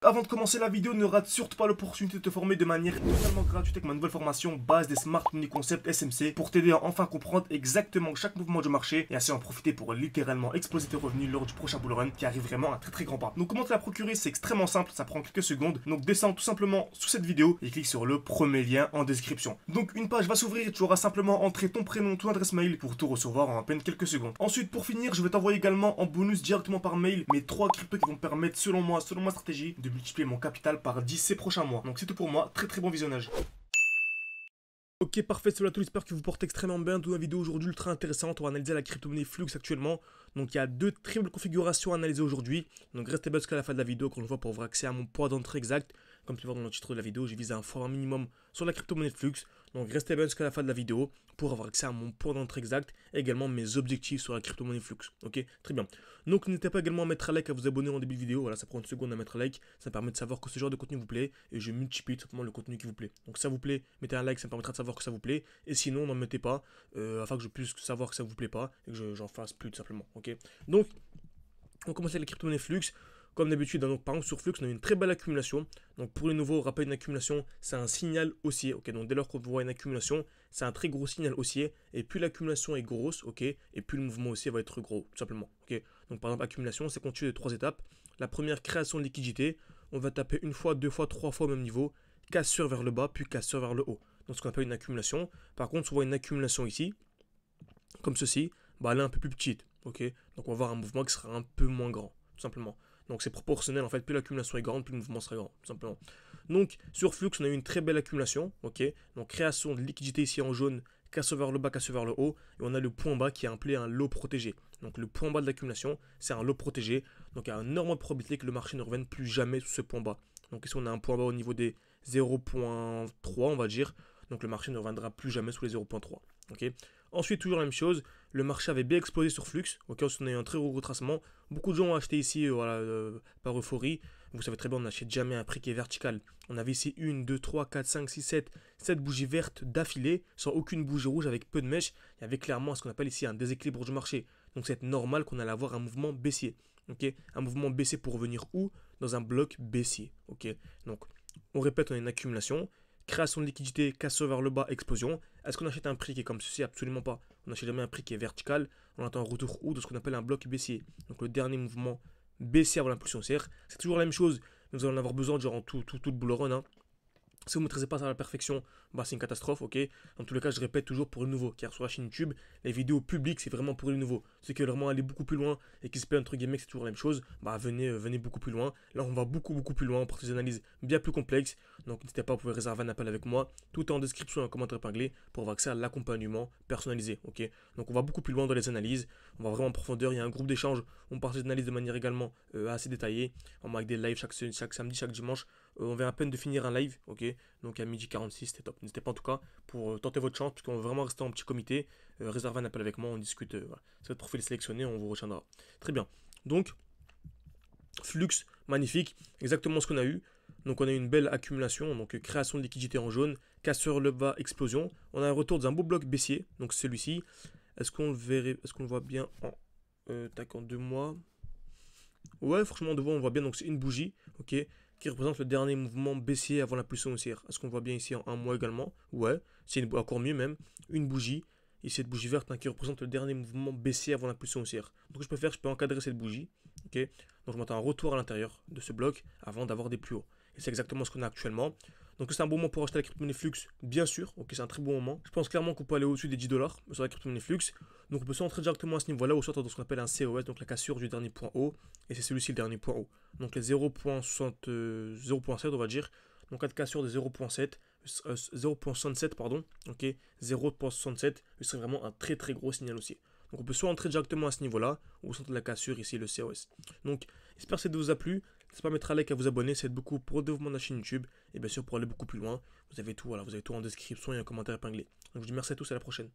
Avant de commencer la vidéo, ne rate surtout pas l'opportunité de te former de manière totalement gratuite avec ma nouvelle formation base des Smart Money Concept SMC pour t'aider à enfin comprendre exactement chaque mouvement du marché et ainsi en profiter pour littéralement exploser tes revenus lors du prochain bull run qui arrive vraiment à un très grand pas. Donc comment te la procurer, c'est extrêmement simple, ça prend quelques secondes. Donc descends tout simplement sous cette vidéo et clique sur le premier lien en description. Donc une page va s'ouvrir et tu auras simplement entré ton prénom, ton adresse mail pour tout recevoir en à peine quelques secondes. Ensuite pour finir, je vais t'envoyer également en bonus directement par mail mes 3 cryptos qui vont me permettre selon moi, selon ma stratégie, de multiplier mon capital par 10 ces prochains mois. Donc c'est tout pour moi, très bon visionnage. Ok, parfait, salut à tous, j'espère que vous portez extrêmement bien. Dans une vidéo aujourd'hui ultra intéressante, on va analyser la crypto-monnaie Flux actuellement. Donc il y a deux triples configurations à analyser aujourd'hui. Donc restez bien jusqu'à la fin de la vidéo quand je vois pour avoir accès à mon poids d'entrée exact. Comme tu vois dans le titre de la vidéo, j'ai visé un format minimum sur la crypto-monnaie Flux. Donc restez bien jusqu'à la fin de la vidéo pour avoir accès à mon poids d'entrée exact et également mes objectifs sur la crypto-monnaie Flux. Ok, très bien. Donc n'hésitez pas également à mettre un like, à vous abonner en début de vidéo. Voilà, ça prend une seconde à mettre un like. Ça permet de savoir que ce genre de contenu vous plaît et je multiplie tout simplement le contenu qui vous plaît. Donc si ça vous plaît, mettez un like, ça me permettra de savoir que ça vous plaît. Et sinon, n'en mettez pas afin que je puisse savoir que ça vous plaît pas et que j'en fasse plus tout simplement. Ok. Donc on commence avec les crypto-monnaies Flux. Comme d'habitude, donc par exemple sur Flux, on a une très belle accumulation. Donc pour les nouveaux, rappel, une accumulation, c'est un signal haussier. Ok, donc dès lors qu'on voit une accumulation, c'est un très gros signal haussier. Et plus l'accumulation est grosse, ok, et plus le mouvement haussier va être gros, tout simplement. Ok, donc par exemple, accumulation, c'est constitué de 3 étapes. La première, création de liquidité. On va taper une fois, deux fois, trois fois au même niveau. Cassure vers le bas, puis cassure vers le haut. Donc ce qu'on appelle une accumulation. Par contre, si on voit une accumulation ici, comme ceci, bah elle est un peu plus petite. Ok, donc on va avoir un mouvement qui sera un peu moins grand, tout simplement. Donc c'est proportionnel en fait, plus l'accumulation est grande, plus le mouvement sera grand, tout simplement. Donc sur Flux, on a eu une très belle accumulation, ok. Donc création de liquidité ici en jaune, casse vers le bas, casse vers le haut, et on a le point bas qui est appelé un lot protégé. Donc le point bas de l'accumulation, c'est un lot protégé. Donc il y a une énorme probabilité que le marché ne revienne plus jamais sous ce point bas. Donc ici on a un point bas au niveau des 0.3, on va dire. Donc le marché ne reviendra plus jamais sous les 0.3. Ok. Ensuite, toujours la même chose, le marché avait bien explosé sur Flux. Ok, on a eu un très gros retracement. Beaucoup de gens ont acheté ici par euphorie. Vous savez très bien, on n'achète jamais un prix qui est vertical. On avait ici 1, 2, 3, 4, 5, 6, 7 bougies vertes d'affilée, sans aucune bougie rouge, avec peu de mèches. Il y avait clairement ce qu'on appelle ici un déséquilibre du marché. Donc c'est normal qu'on allait avoir un mouvement baissier. Ok, un mouvement baissier pour revenir où? Dans un bloc baissier. Ok, donc on répète, on a une accumulation. Création de liquidité, casse vers le bas, explosion. Est-ce qu'on achète un prix qui est comme ceci? Absolument pas. On n'achète jamais un prix qui est vertical. On attend un retour ou de ce qu'on appelle un bloc baissier. Donc le dernier mouvement baissier avant l'impulsion haussière. C'est toujours la même chose. Nous allons en avoir besoin durant tout le bull run. Hein. Si vous ne maîtrisez pas ça à la perfection, bah c'est une catastrophe, ok. Dans tous les cas, je répète toujours pour les nouveaux, car sur la chaîne YouTube, les vidéos publiques, c'est vraiment pour les nouveaux. Ceux qui veulent vraiment aller beaucoup plus loin et qui se plaignent entre guillemets que c'est toujours la même chose, bah venez beaucoup plus loin. Là, on va beaucoup plus loin, on porte des analyses bien plus complexes. Donc n'hésitez pas, vous pouvez réserver un appel avec moi. Tout est en description et en commentaire épinglé pour avoir accès à l'accompagnement personnalisé, ok. Donc on va beaucoup plus loin dans les analyses, on va vraiment en profondeur. Il y a un groupe d'échange, on partage des analyses de manière également assez détaillée. On va avec des lives chaque samedi, chaque dimanche. On vient à peine de finir un live, ok. Donc à midi 46, c'était top. N'hésitez pas en tout cas pour tenter votre chance, puisqu'on va vraiment rester en petit comité. Réservez un appel avec moi, on discute. Voilà. C'est votre profil sélectionné, on vous retiendra. Très bien. Donc, Flux, magnifique. Exactement ce qu'on a eu. Donc on a eu une belle accumulation, donc création de liquidité en jaune, casseur le bas, explosion. On a un retour d'un beau bloc baissier, donc celui-ci. Est-ce qu'on le verrait, est-ce qu'on le voit bien en 2 mois? Ouais, franchement, devant, on voit bien, donc c'est une bougie, ok, qui représente le dernier mouvement baissier avant l'impulsion haussière. Est-ce qu'on voit bien ici en 1 mois également? Ouais, c'est encore mieux même, une bougie, et cette bougie verte hein, qui représente le dernier mouvement baissier avant l'impulsion haussière. Donc, ce que je peux faire, je peux encadrer cette bougie, ok, donc je m'attends un retour à l'intérieur de ce bloc avant d'avoir des plus hauts. Et c'est exactement ce qu'on a actuellement. Donc c'est un bon moment pour acheter la crypto-monnaie Flux, bien sûr, ok, c'est un très bon moment. Je pense clairement qu'on peut aller au-dessus des 10 $, sur la crypto-monnaie Flux. Donc on peut soit entrer directement à ce niveau-là, ou soit dans ce qu'on appelle un COS, donc la cassure du dernier point haut, et c'est celui-ci le dernier point haut. Donc les 0.7 on va dire, donc cas de cassure de 0.67 pardon, ok, 0.67, ce serait vraiment un très gros signal haussier. Donc on peut soit entrer directement à ce niveau-là, ou au centre de la cassure, ici le COS. Donc j'espère que cette vidéo vous a plu. N'hésitez pas à mettre un like, à vous abonner, ça aide beaucoup pour le développement de la chaîne YouTube. Et bien sûr pour aller beaucoup plus loin, vous avez tout, voilà, vous avez tout en description et en commentaire épinglé. Donc je vous dis merci à tous, à la prochaine.